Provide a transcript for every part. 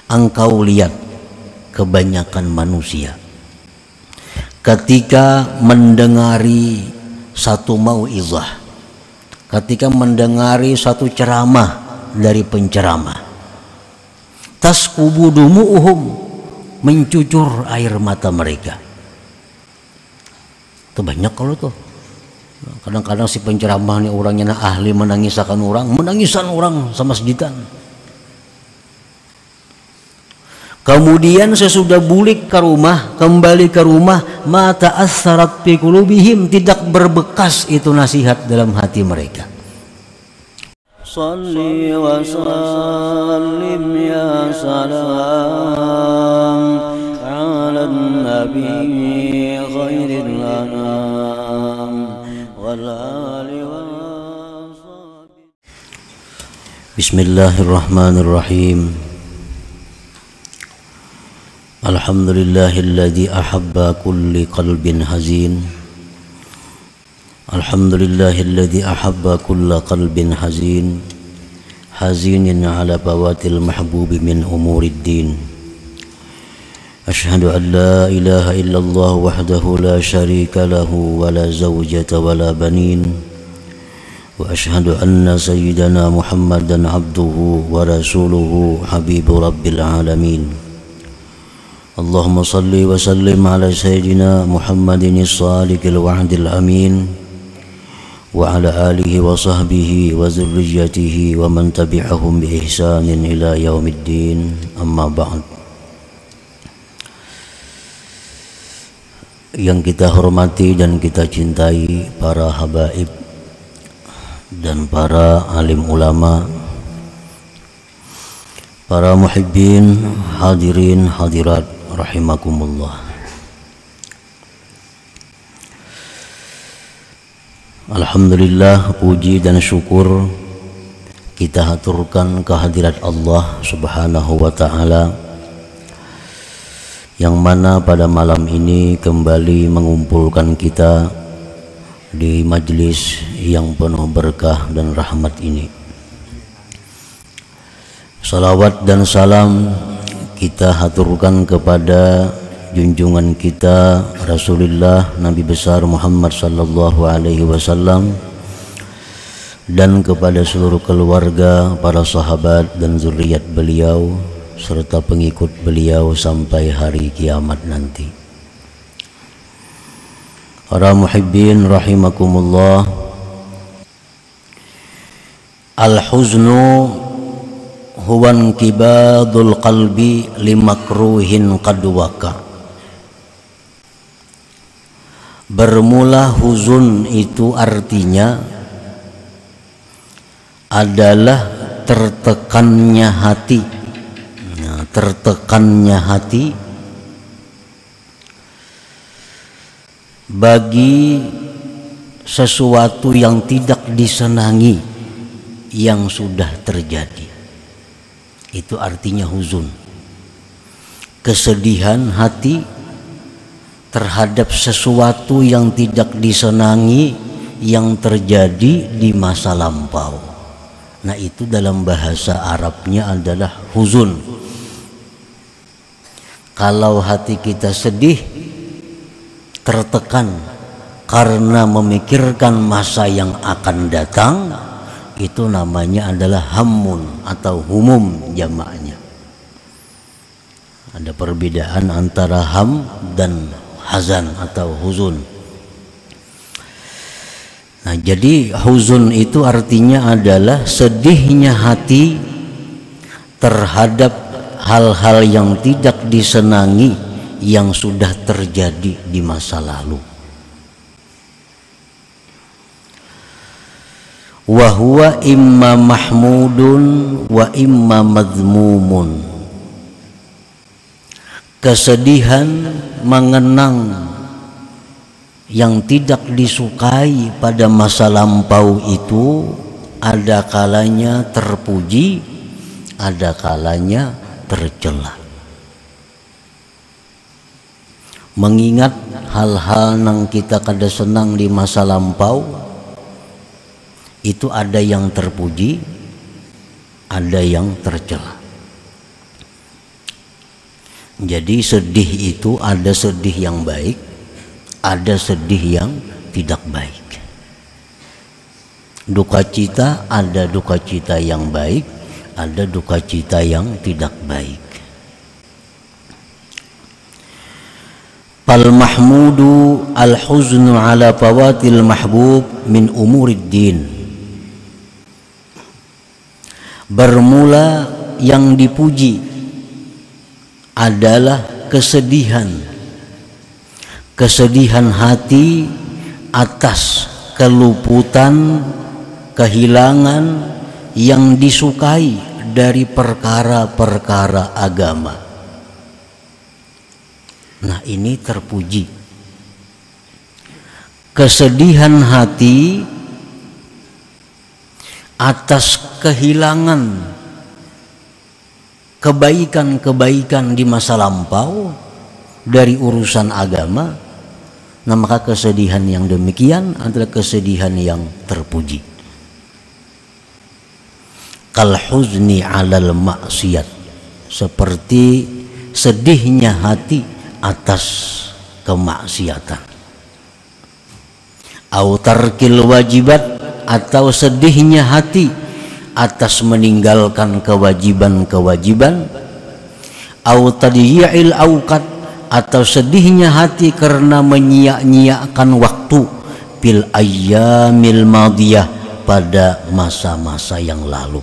Engkau lihat kebanyakan manusia ketika mendengari satu mau'izah, ketika mendengari satu ceramah dari penceramah, taskubu dumu'uhum, mencucur air mata mereka. Itu banyak kalau tuh. Kadang-kadang si penceramah ini orangnya ahli menangisakan orang sama sejitan. Kemudian sesudah bulik ke rumah, kembali ke rumah, mata assarat fi qulubihim, tidak berbekas itu nasihat dalam hati mereka. Salli wa sallim ya salam ala nabi khairil anam wal ali wa sahbihi. Bismillahirrahmanirrahim. Alhamdulillahilladzi ahabba kulli qalbin hazin. Alhamdulillahilladzi ahabba kulla qalbin hazin, hazinin ala bawatil mahbubi min umuriddin. Ashhadu an la ilaha illallah wahdahu la syarika lahu wa la zawjata wa la banin. Wa ashhadu anna sayyidana Muhammadan abduhu wa rasuluhu habibu rabbil alamin. Allahumma salli wa sallim ala sayyidina Muhammadin as-sadiqil wa'dil amin wa ala alihi wa sahbihi wa zurriyyatihi wa man tabi'ahum bi ihsanin ila yaumiddin, amma ba'd. Yang kita hormati dan kita cintai para habaib dan para alim ulama, para muhibbin, hadirin hadirat rahimakumullah. Alhamdulillah, puji dan syukur kita haturkan kehadirat Allah Subhanahu wa ta'ala, yang mana pada malam ini kembali mengumpulkan kita di majlis yang penuh berkah dan rahmat ini. Salawat dan salam kita haturkan kepada junjungan kita Rasulullah Nabi besar Muhammad sallallahu alaihi wasallam, dan kepada seluruh keluarga, para sahabat dan zuriat beliau serta pengikut beliau sampai hari kiamat nanti. Para muhibbin rahimakumullah, al-huznu huwan kibadul qalbi limakruhin qad waka. Bermula huzun itu artinya adalah tertekannya hati. Nah, tertekannya hati bagi sesuatu yang tidak disenangi yang sudah terjadi. Itu artinya huzun, kesedihan hati terhadap sesuatu yang tidak disenangi yang terjadi di masa lampau. Nah, itu dalam bahasa Arabnya adalah huzun. Kalau hati kita sedih, tertekan karena memikirkan masa yang akan datang, itu namanya adalah hammun atau humum jamaknya. Ada perbedaan antara ham dan hazan atau huzun. Nah, jadi huzun itu artinya adalah sedihnya hati terhadap hal-hal yang tidak disenangi yang sudah terjadi di masa lalu. Wa huwa imma mahmudun wa imma madhmumun. Kesedihan mengenang yang tidak disukai pada masa lampau itu ada kalanya terpuji, ada kalanya tercela. Mengingat hal-hal yang kita kada senang di masa lampau, itu ada yang terpuji, ada yang tercela. Jadi sedih itu ada sedih yang baik, ada sedih yang tidak baik. Duka cita ada duka cita yang baik, ada duka cita yang tidak baik. Fal mahmudu al huznu ala fawatil mahbub min umurid din. Bermula yang dipuji adalah kesedihan hati atas keluputan, kehilangan yang disukai dari perkara-perkara agama. Nah, ini terpuji. Kesedihan hati atas kehilangan kebaikan-kebaikan di masa lampau dari urusan agama. Nah, maka kesedihan yang demikian adalah kesedihan yang terpuji. Kal huzni 'alal maksiyat, seperti sedihnya hati atas kemaksiatan. Au tarkil wajibat, atau sedihnya hati atas meninggalkan kewajiban-kewajiban. Au tadyi'il auqat, atau sedihnya hati karena menyia-nyiakan waktu bil ayyamil madiyah, pada masa-masa yang lalu.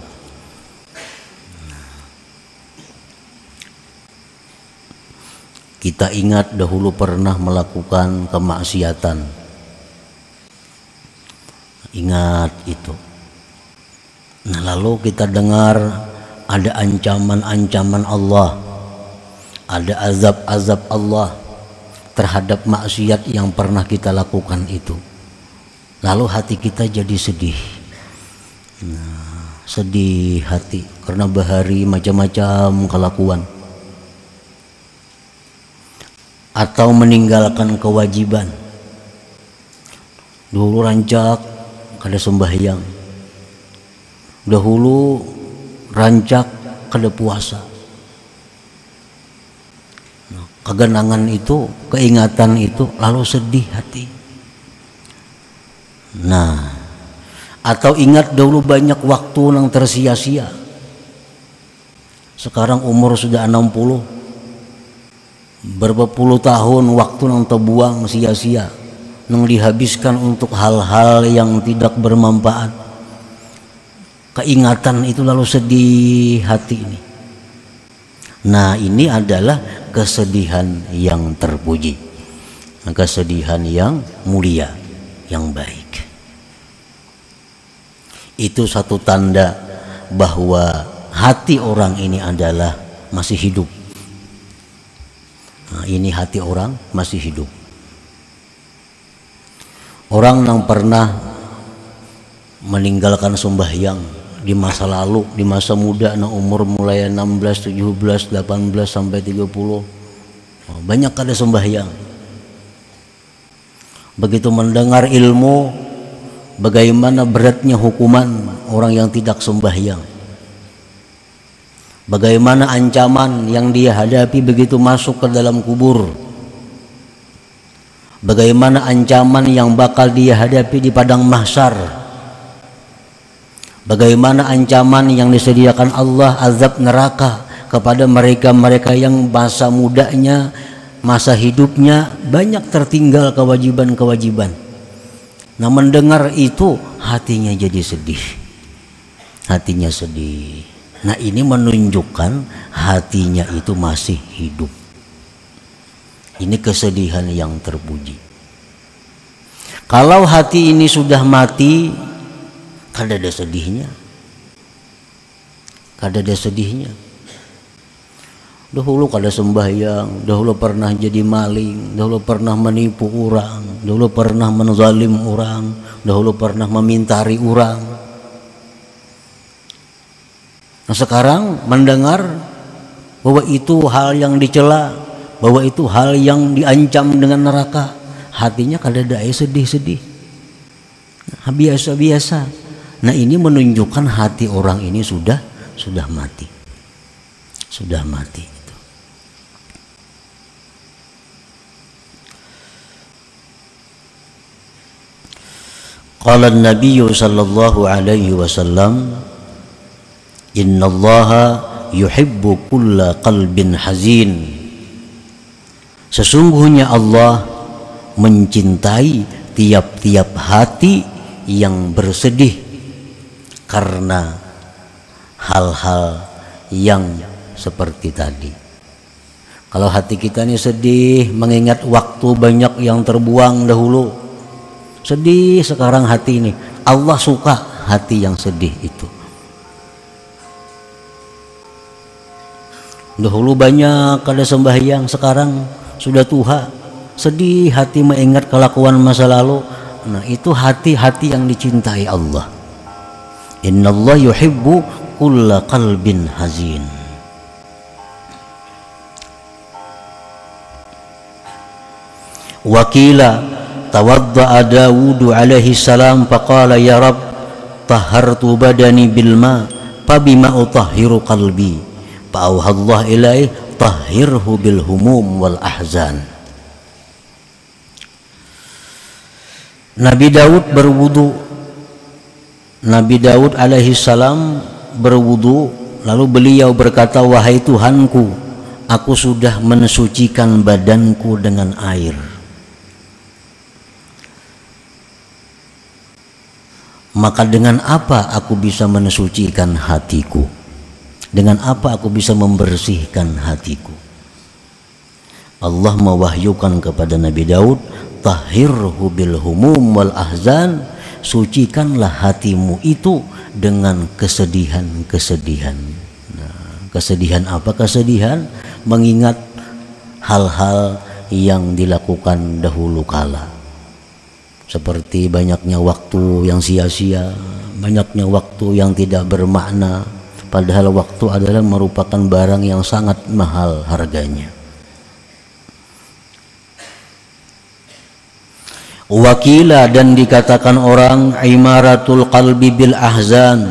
Kita ingat dahulu pernah melakukan kemaksiatan. Ingat itu. Nah, lalu kita dengar ada ancaman-ancaman Allah, ada azab-azab Allah terhadap maksiat yang pernah kita lakukan itu. Lalu hati kita jadi sedih. Nah, sedih hati karena bahari macam-macam kelakuan. Atau meninggalkan kewajiban. Dulu rancak kada sembahyang. Dahulu rancak kada puasa. Nah, kegenangan itu, keingatan itu, lalu sedih hati. Nah, atau ingat dahulu banyak waktu yang tersia-sia. Sekarang umur sudah 60. Berapa puluh tahun waktu yang terbuang sia-sia, yang dihabiskan untuk hal-hal yang tidak bermanfaat. Keingatan itu lalu sedih hati ini. Nah, ini adalah kesedihan yang terpuji, kesedihan yang mulia, yang baik. Itu satu tanda bahwa hati orang ini adalah masih hidup. Nah, ini hati orang masih hidup. Orang yang pernah meninggalkan sembahyang di masa lalu, di masa muda, nah umur mulai 16, 17, 18 sampai 30, banyak kada sembahyang. Begitu mendengar ilmu, bagaimana beratnya hukuman orang yang tidak sembahyang, bagaimana ancaman yang dia hadapi begitu masuk ke dalam kubur, bagaimana ancaman yang bakal dia hadapi di padang mahsyar, bagaimana ancaman yang disediakan Allah, azab neraka kepada mereka-mereka yang masa mudanya, masa hidupnya banyak tertinggal kewajiban-kewajiban. Nah, mendengar itu hatinya jadi sedih. Hatinya sedih. Nah, ini menunjukkan hatinya itu masih hidup. Ini kesedihan yang terpuji. Kalau hati ini sudah mati, kada ada sedihnya. Kada ada sedihnya. Dahulu kada sembahyang, dahulu pernah jadi maling, dahulu pernah menipu orang, dahulu pernah menzalim orang, dahulu pernah memintari orang. Nah, sekarang mendengar bahwa itu hal yang dicela, bahwa itu hal yang diancam dengan neraka, hatinya kada ada sedih-sedih. Nah, biasa-biasa. Nah, ini menunjukkan hati orang ini sudah mati. Sudah mati itu. Qala an-nabiy sallallahu alaihi wasallam, innallaha yuhibbu kulla qalbin hazin. Sesungguhnya Allah mencintai tiap-tiap hati yang bersedih karena hal-hal yang seperti tadi. Kalau hati kita ini sedih mengingat waktu banyak yang terbuang dahulu, sedih sekarang hati ini, Allah suka hati yang sedih itu. Dahulu banyak ada sembahyang, sekarang sudah tua, sedih hati mengingat kelakuan masa lalu. Nah, itu hati-hati yang dicintai Allah. Innallaha yuhibbu kulla qalbin hazin. Wakila tawadda'a Dawud alaihi salam faqala ya Rabb tahartu badani bil ma fabima utahhiru qalbi fa auhallahu ilaihi tahhirhu bil humum wal ahzan. Nabi Daud berwudu. Nabi Daud alaihi salam berwudu, lalu beliau berkata, wahai Tuhanku, aku sudah mensucikan badanku dengan air. Maka dengan apa aku bisa mensucikan hatiku? Dengan apa aku bisa membersihkan hatiku? Allah mewahyukan kepada Nabi Daud, tahhirhu bil humum wal ahzan, sucikanlah hatimu itu dengan kesedihan-kesedihan. Nah, kesedihan apa? Kesedihan mengingat hal-hal yang dilakukan dahulu kala, seperti banyaknya waktu yang sia-sia, banyaknya waktu yang tidak bermakna, padahal waktu adalah merupakan barang yang sangat mahal harganya. Wakila, dan dikatakan orang, imaratul qalbi bil ahzan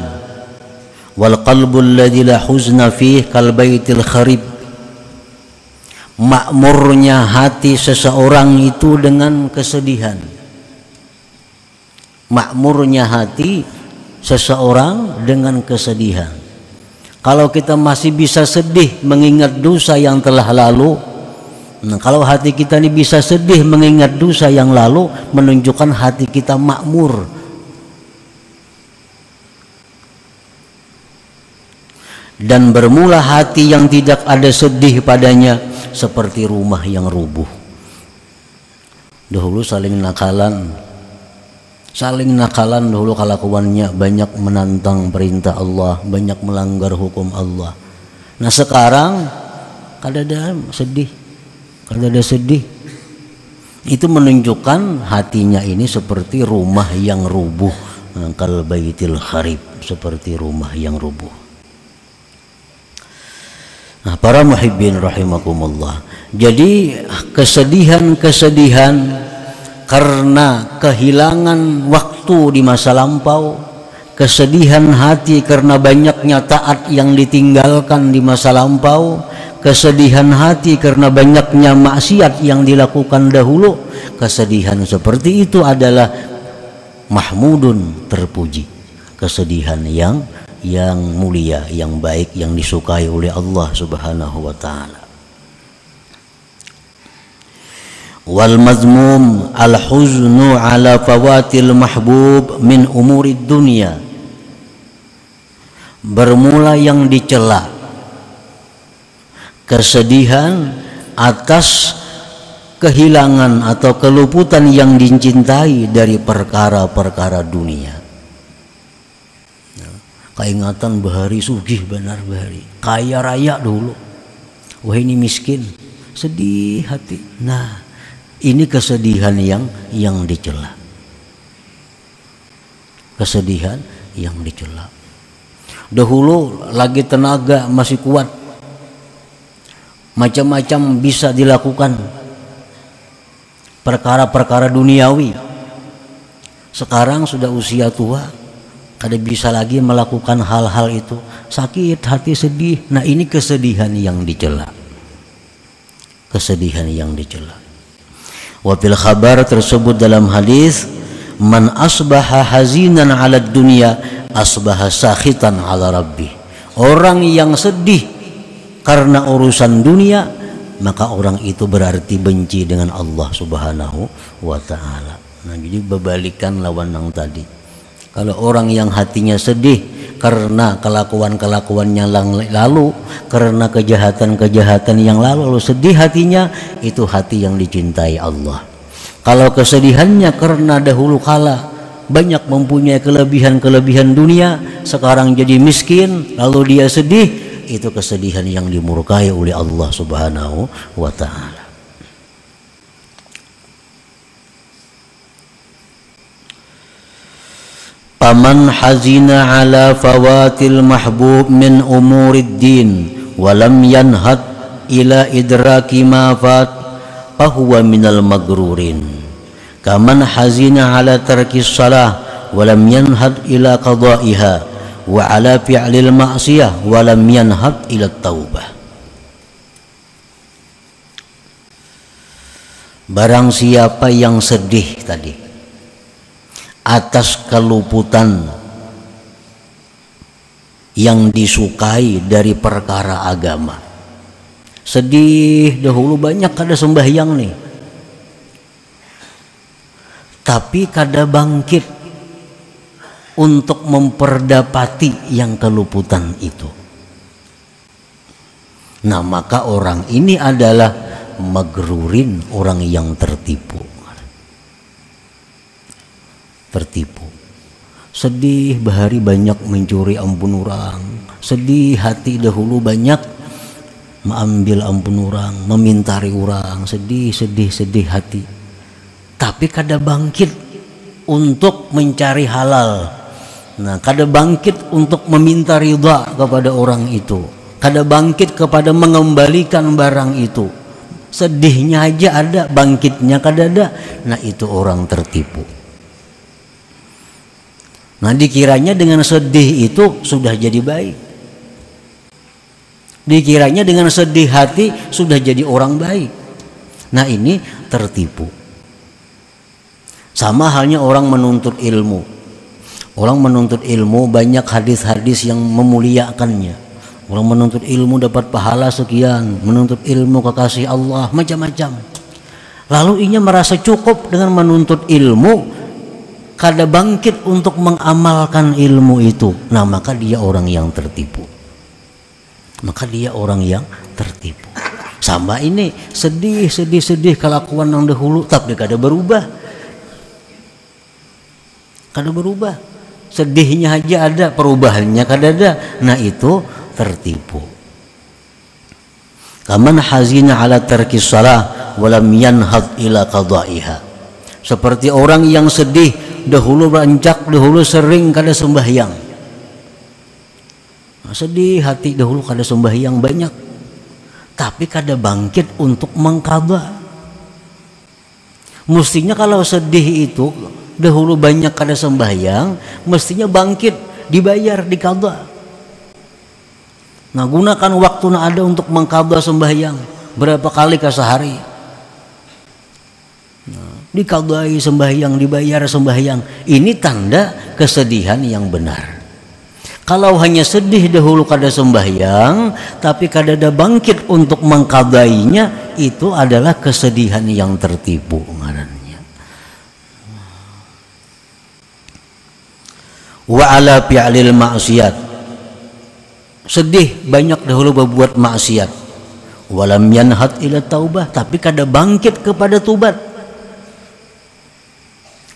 wal qalbul ladzi la huzna fih kal baitil kharib. Makmurnya hati seseorang itu dengan kesedihan. Makmurnya hati seseorang dengan kesedihan. Kalau kita masih bisa sedih mengingat dosa yang telah lalu, nah, kalau hati kita ini bisa sedih mengingat dosa yang lalu, menunjukkan hati kita makmur. Dan bermula hati yang tidak ada sedih padanya seperti rumah yang rubuh. Dahulu saling nakalan dahulu kelakuannya, banyak menantang perintah Allah, banyak melanggar hukum Allah. Nah, sekarang kadang sedih. Kalau ada sedih, itu menunjukkan hatinya ini seperti rumah yang rubuh, kal baitil kharib, seperti rumah yang rubuh. Nah, para muhibbin rahimakumullah, jadi kesedihan-kesedihan karena kehilangan waktu di masa lampau, kesedihan hati karena banyaknya taat yang ditinggalkan di masa lampau, kesedihan hati karena banyaknya maksiat yang dilakukan dahulu, kesedihan seperti itu adalah mahmudun, terpuji, kesedihan yang mulia, yang baik, yang disukai oleh Allah Subhanahu wa taala. Wal mazmum al huznu ala fawatil mahbub min umurid dunya. Bermula yang dicela, kesedihan atas kehilangan atau keluputan yang dicintai dari perkara-perkara dunia. Keingatan bahari sugih benar bahari, kaya raya dulu, wah ini miskin, sedih hati. Nah, ini kesedihan yang dicela. Kesedihan yang dicela. Dahulu lagi tenaga masih kuat, macam-macam bisa dilakukan, perkara-perkara duniawi. Sekarang sudah usia tua, kada bisa lagi melakukan hal-hal itu, sakit hati, sedih. Nah, ini kesedihan yang dicela. Kesedihan yang dicela. Wa fil khabar tersebut dalam hadis, man asbaha hazinan 'ala dunya asbaha sakhitan 'ala rabbih. Orang yang sedih karena urusan dunia, maka orang itu berarti benci dengan Allah Subhanahu wa taala. Nah, jadi berbalikan lawan yang tadi. Kalau orang yang hatinya sedih karena kelakuan-kelakuan yang lalu, karena kejahatan-kejahatan yang lalu sedih hatinya, itu hati yang dicintai Allah. Kalau kesedihannya karena dahulu kala banyak mempunyai kelebihan-kelebihan dunia, sekarang jadi miskin, lalu dia sedih, itu kesedihan yang dimurkai oleh Allah Subhanahu wa taala. Faman hazina ala fawatil mahbub min umurid din wa lam yanhad ila idraki ma fat fahuwa minal magrurin. Kaman hazina ala tarkis salah wa lam yanhad ila qada'iha wa ala fi'lil ma'siyah wa lam yanhad ila taubah. Barang siapa yang sedih tadi atas keluputan yang disukai dari perkara agama, sedih dahulu banyak kada sembahyang nih, tapi kada bangkit untuk memperdapati yang keluputan itu. Nah, maka orang ini adalah magrurin, orang yang tertipu. Sedih bahari banyak mencuri ampun orang, sedih hati dahulu banyak mengambil ampun orang, memintari orang, sedih hati, tapi kada bangkit untuk mencari halal. Nah, kada bangkit untuk meminta ridha kepada orang itu, kada bangkit kepada mengembalikan barang itu. Sedihnya aja ada, bangkitnya kada ada. Nah, itu orang tertipu. Nah, dikiranya dengan sedih itu sudah jadi baik, dikiranya dengan sedih hati sudah jadi orang baik. Nah, ini tertipu. Sama halnya orang menuntut ilmu. Orang menuntut ilmu banyak hadis-hadis yang memuliakannya. Orang menuntut ilmu dapat pahala sekian, menuntut ilmu kekasih Allah, macam-macam. Lalu ia merasa cukup dengan menuntut ilmu, kada bangkit untuk mengamalkan ilmu itu. Nah, maka dia orang yang tertipu. Sama ini, sedih kelakuan yang dahulu, tapi kada berubah. Sedihnya aja ada, perubahannya kada ada. Nah, itu tertipu. Kaman hazina ala tarkis salah walam yanhad ila qada'iha. Seperti orang yang sedih dahulu rancak, dahulu sering kada sembahyang. Nah, sedih hati dahulu kada sembahyang banyak, tapi kada bangkit untuk mengqadha. Mestinya kalau sedih itu dahulu banyak kada sembahyang, mestinya bangkit, dibayar, diqadha. Nah, gunakan waktu yang ada untuk mengqadha sembahyang. Berapa kali ke sehari? Diqadai sembahyang, dibayar sembahyang. Ini tanda kesedihan yang benar. Kalau hanya sedih dahulu kada sembahyang, tapi kada ada bangkit untuk mengqadainya, itu adalah kesedihan yang tertipu ngarannya. Wa ala fi'lil ma'siyat. Sedih banyak dahulu berbuat maksiat. Walam yanhad ila taubah, tapi kada bangkit kepada tubat.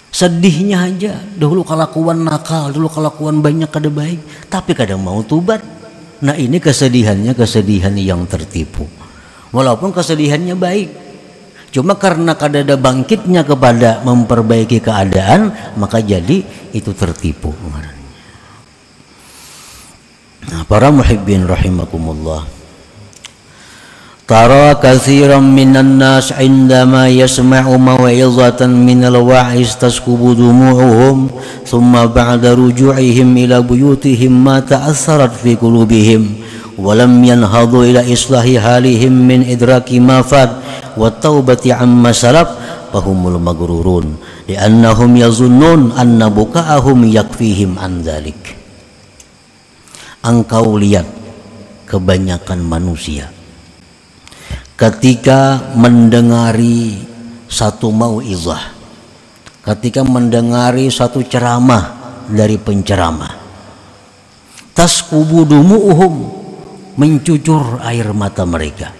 Sedihnya aja dahulu kelakuan nakal, dulu kelakuan banyak kada baik, tapi kada mau tubat. Nah, ini kesedihannya kesedihan yang tertipu. Walaupun kesedihannya baik, cuma karena kada ada bangkitnya kepada memperbaiki keadaan, maka jadi itu tertipu. Nah, para muhibbin rahimakumullah, tara katsiran minan nas indama yasma'u maw'izatan minal wa'iz taskubu dumu'uhum thumma ba'da ruju'ihim ila buyutihim ma ta'assarat fi qulubihim wa lam yanhadu ila islahi halihim min idraki ma fat wa taubati amma salaf fahumul maghrurun li'annahum yazunnun anna buka'ahum yakfihim an dzalik. Engkau lihat kebanyakan manusia ketika mendengari satu mau'izah, ketika mendengari satu ceramah dari penceramah, tasqubu dumu'uhum, mencucur air mata mereka.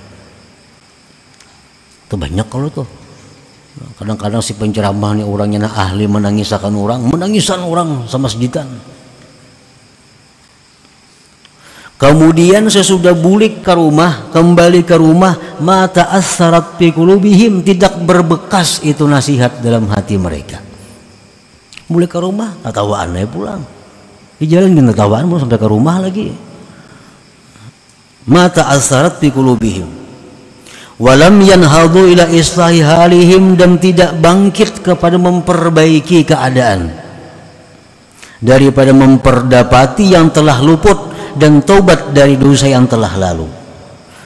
Itu banyak kalau tuh. Kadang-kadang si penceramah ini orangnya ahli menangisakan orang sama sejitan. Kemudian sesudah bulik ke rumah, kembali ke rumah, mata assarat fi qulubihim, tidak berbekas itu nasihat dalam hati mereka. Bulik ke rumah, tatawaan aja pulang. Di jalan dengan tatawaan belum sampai ke rumah lagi. Mata assarat fi qulubihim. Walam yanhadu ila islahi halihim, dan tidak bangkit kepada memperbaiki keadaan daripada memperdapati yang telah luput dan taubat dari dosa yang telah lalu.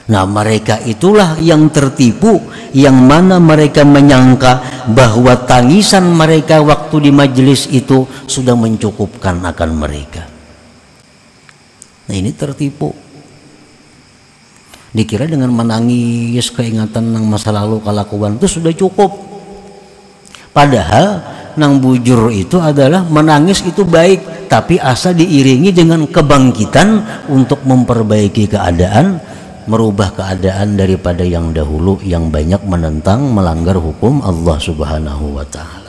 Nah, mereka itulah yang tertipu, yang mana mereka menyangka bahwa tangisan mereka waktu di majelis itu sudah mencukupkan akan mereka. Nah, ini tertipu. Dikira dengan menangis keingatan nang masa lalu kelakuan itu sudah cukup. Padahal nang bujur itu adalah menangis itu baik, tapi asal diiringi dengan kebangkitan untuk memperbaiki keadaan, merubah keadaan daripada yang dahulu yang banyak menentang, melanggar hukum Allah Subhanahu wa ta'ala.